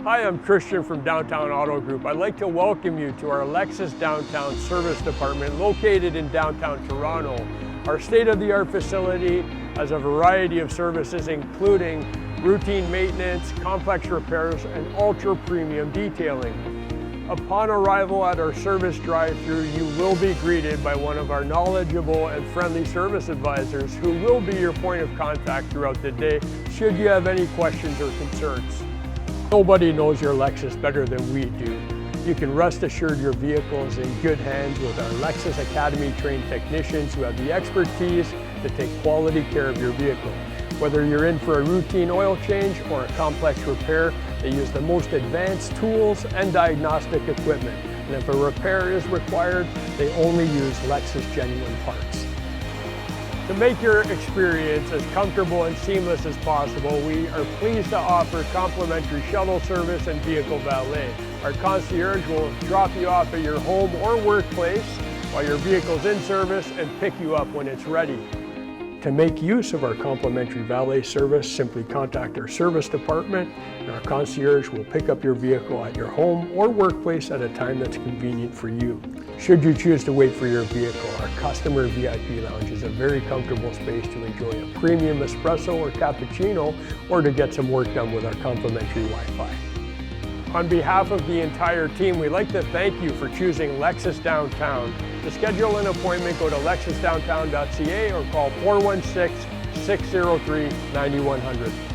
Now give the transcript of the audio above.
Hi, I'm Christian from Downtown Auto Group. I'd like to welcome you to our Lexus Downtown Service Department located in downtown Toronto. Our state-of-the-art facility has a variety of services including routine maintenance, complex repairs, and ultra-premium detailing. Upon arrival at our service drive-thru, you will be greeted by one of our knowledgeable and friendly service advisors who will be your point of contact throughout the day should you have any questions or concerns. Nobody knows your Lexus better than we do. You can rest assured your vehicle is in good hands with our Lexus Academy-trained technicians who have the expertise to take quality care of your vehicle. Whether you're in for a routine oil change or a complex repair, they use the most advanced tools and diagnostic equipment. And if a repair is required, they only use Lexus genuine parts. To make your experience as comfortable and seamless as possible, we are pleased to offer complimentary shuttle service and vehicle valet. Our concierge will drop you off at your home or workplace while your vehicle's in service and pick you up when it's ready. To make use of our complimentary valet service, simply contact our service department and our concierge will pick up your vehicle at your home or workplace at a time that's convenient for you. Should you choose to wait for your vehicle, our customer VIP lounge is a very comfortable space to enjoy a premium espresso or cappuccino or to get some work done with our complimentary Wi-Fi. On behalf of the entire team, we'd like to thank you for choosing Lexus Downtown. To schedule an appointment, go to lexusdowntown.ca or call 416-603-9100.